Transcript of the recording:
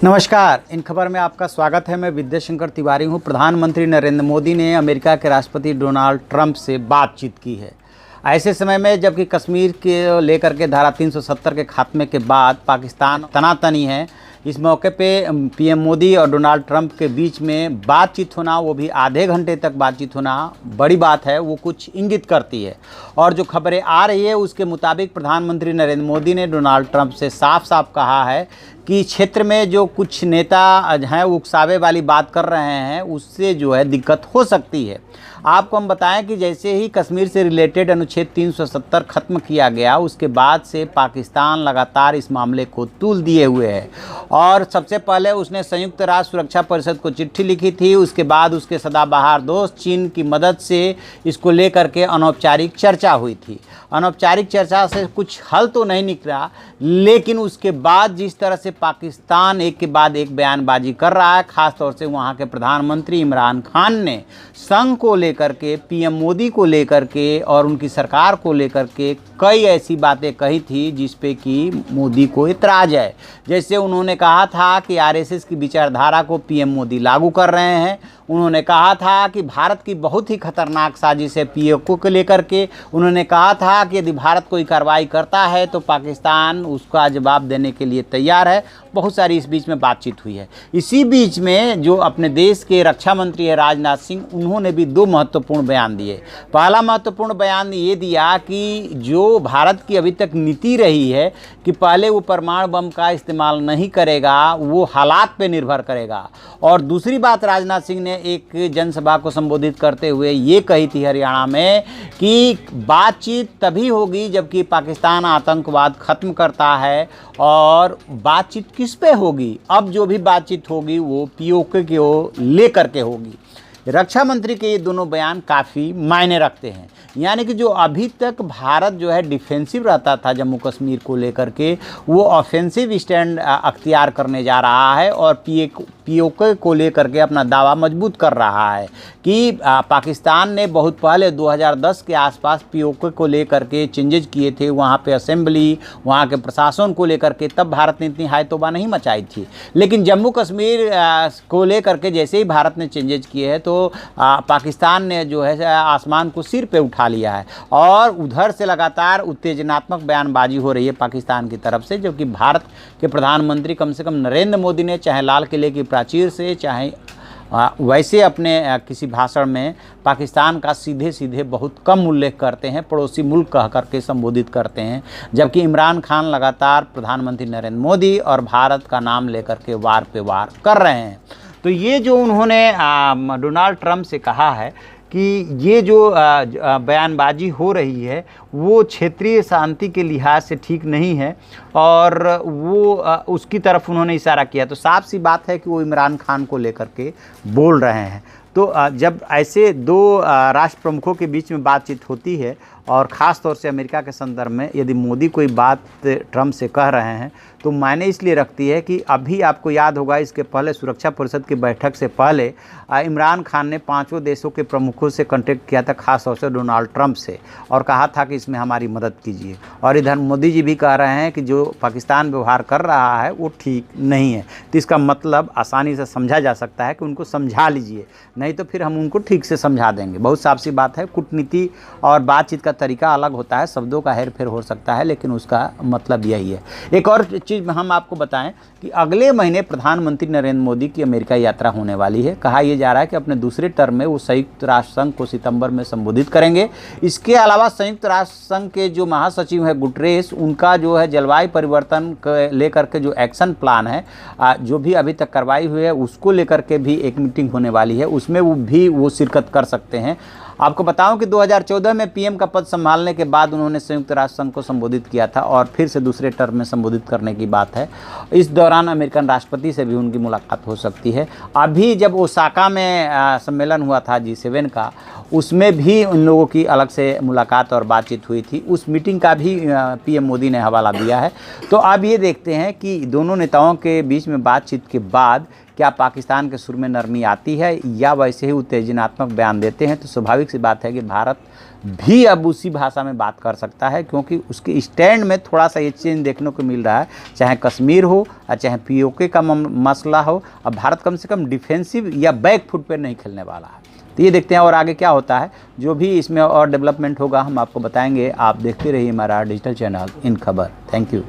नमस्कार। इन खबर में आपका स्वागत है। मैं विद्याशंकर तिवारी हूं। प्रधानमंत्री नरेंद्र मोदी ने अमेरिका के राष्ट्रपति डोनाल्ड ट्रंप से बातचीत की है। ऐसे समय में जबकि कश्मीर के लेकर के धारा 370 के खात्मे के बाद पाकिस्तान तनातनी है, इस मौके पे पीएम मोदी और डोनाल्ड ट्रंप के बीच में बातचीत होना, वो भी आधे घंटे तक बातचीत होना बड़ी बात है। वो कुछ इंगित करती है। और जो खबरें आ रही है उसके मुताबिक प्रधानमंत्री नरेंद्र मोदी ने डोनाल्ड ट्रंप से साफ साफ कहा है कि क्षेत्र में जो कुछ नेता हैं वो उकसावे वाली बात कर रहे हैं, उससे जो है दिक्कत हो सकती है। आपको हम बताएं कि जैसे ही कश्मीर से रिलेटेड अनुच्छेद 370 खत्म किया गया, उसके बाद से पाकिस्तान लगातार इस मामले को तूल दिए हुए है। और सबसे पहले उसने संयुक्त राष्ट्र सुरक्षा परिषद को चिट्ठी लिखी थी। उसके बाद उसके सदाबहार दोस्त चीन की मदद से इसको लेकर के अनौपचारिक चर्चा हुई थी। अनौपचारिक चर्चा से कुछ हल तो नहीं निकला, लेकिन उसके बाद जिस तरह से पाकिस्तान एक के बाद एक बयानबाजी कर रहा है, ख़ासतौर से वहाँ के प्रधानमंत्री इमरान खान ने संघ को लेकर के, पीएम मोदी को लेकर के और उनकी सरकार को लेकर के कई ऐसी बातें कही थी जिस पे कि मोदी को इतराज़ है। जैसे उन्होंने कहा था कि आरएसएस की विचारधारा को पीएम मोदी लागू कर रहे हैं। उन्होंने कहा था कि भारत की बहुत ही खतरनाक साजिश है पीओके को लेकर के। उन्होंने कहा था कि यदि भारत कोई कार्रवाई करता है तो पाकिस्तान उसका जवाब देने के लिए तैयार है। बहुत सारी इस बीच में बातचीत हुई है। इसी बीच में जो अपने देश के रक्षा मंत्री है राजनाथ सिंह, उन्होंने भी दो महत्वपूर्ण बयान दिए। पहला महत्वपूर्ण बयान ये दिया कि जो भारत की अभी तक नीति रही है कि पहले वो परमाणु बम का इस्तेमाल नहीं करेगा, वो हालात पे निर्भर करेगा। और दूसरी बात राजनाथ सिंह ने एक जनसभा को संबोधित करते हुए ये कही थी हरियाणा में कि बातचीत तभी होगी जबकि पाकिस्तान आतंकवाद खत्म करता है। और बातचीत किस पे होगी? अब जो भी बातचीत होगी वो पीओके को लेकर के होगी। रक्षा मंत्री के ये दोनों बयान काफ़ी मायने रखते हैं। यानी कि जो अभी तक भारत जो है डिफेंसिव रहता था जम्मू कश्मीर को लेकर के, वो ऑफेंसिव स्टैंड अख्तियार करने जा रहा है और पीओके को लेकर के अपना दावा मजबूत कर रहा है कि पाकिस्तान ने बहुत पहले 2010 के आसपास पीओके को लेकर के चेंजेज किए थे। वहाँ पे असेंबली, वहाँ के प्रशासन को लेकर के तब भारत ने इतनी हाई तौबा नहीं मचाई थी। लेकिन जम्मू कश्मीर को लेकर के जैसे ही भारत ने चेंजेज किए हैं तो पाकिस्तान ने जो है आसमान को सिर पे उठा लिया है। और उधर से लगातार उत्तेजनात्मक बयानबाजी हो रही है पाकिस्तान की तरफ से, जबकि भारत के प्रधानमंत्री कम से कम नरेंद्र मोदी ने चाहे लाल किले की प्राचीर से, चाहे वैसे अपने किसी भाषण में पाकिस्तान का सीधे सीधे बहुत कम उल्लेख करते हैं, पड़ोसी मुल्क कह करके संबोधित करते हैं। जबकि इमरान खान लगातार प्रधानमंत्री नरेंद्र मोदी और भारत का नाम लेकर के वार पे वार कर रहे हैं। तो ये जो उन्होंने डोनाल्ड ट्रंप से कहा है कि ये जो बयानबाजी हो रही है वो क्षेत्रीय शांति के लिहाज से ठीक नहीं है और वो उसकी तरफ उन्होंने इशारा किया। तो साफ सी बात है कि वो इमरान खान को लेकर के बोल रहे हैं। तो जब ऐसे दो राष्ट्र प्रमुखों के बीच में बातचीत होती है और ख़ास तौर से अमेरिका के संदर्भ में यदि मोदी कोई बात ट्रंप से कह रहे हैं तो मायने इसलिए रखती है कि अभी आपको याद होगा इसके पहले सुरक्षा परिषद की बैठक से पहले इमरान खान ने पांचों देशों के प्रमुखों से कांटेक्ट किया था, खास तौर से डोनाल्ड ट्रंप से, और कहा था कि इसमें हमारी मदद कीजिए। और इधर मोदी जी भी कह रहे हैं कि जो पाकिस्तान व्यवहार कर रहा है वो ठीक नहीं है। तो इसका मतलब आसानी से समझा जा सकता है कि उनको समझा लीजिए, नहीं तो फिर हम उनको ठीक से समझा देंगे। बहुत साफ सी बात है, कूटनीति और बातचीत का तरीका अलग होता है, शब्दों का हेर फेर हो सकता है, लेकिन उसका मतलब यही है। एक और चीज़ हम आपको बताएं कि अगले महीने प्रधानमंत्री नरेंद्र मोदी की अमेरिका यात्रा होने वाली है। कहा यह जा रहा है कि अपने दूसरे टर्म में वो संयुक्त राष्ट्र संघ को सितंबर में संबोधित करेंगे। इसके अलावा संयुक्त राष्ट्र संघ के जो महासचिव है गुटरेस, उनका जो है जलवायु परिवर्तन लेकर के जो एक्शन प्लान है, जो भी अभी तक कार्रवाई हुई है उसको लेकर के भी एक मीटिंग होने वाली है, उसमें वो शिरकत कर सकते हैं। आपको बताऊं कि 2014 में पीएम का पद संभालने के बाद उन्होंने संयुक्त राष्ट्र संघ को संबोधित किया था और फिर से दूसरे टर्म में संबोधित करने की बात है। इस दौरान अमेरिकन राष्ट्रपति से भी उनकी मुलाकात हो सकती है। अभी जब ओसाका में सम्मेलन हुआ था G7 का, उसमें भी उन लोगों की अलग से मुलाकात और बातचीत हुई थी। उस मीटिंग का भी पीएम मोदी ने हवाला दिया है। तो अब ये देखते हैं कि दोनों नेताओं के बीच में बातचीत के बाद क्या पाकिस्तान के सुर में नरमी आती है या वैसे ही उत्तेजनात्मक बयान देते हैं, तो स्वाभाविक सी बात है कि भारत भी अब उसी भाषा में बात कर सकता है, क्योंकि उसके स्टैंड में थोड़ा सा ये चेंज देखने को मिल रहा है। चाहे कश्मीर हो और चाहे पीओके का मसला हो, अब भारत कम से कम डिफेंसिव या बैक फुट पर नहीं खेलने वाला है। तो ये देखते हैं और आगे क्या होता है। जो भी इसमें और डेवलपमेंट होगा हम आपको बताएंगे। आप देखते रहिए हमारा डिजिटल चैनल इन खबर। Thank you.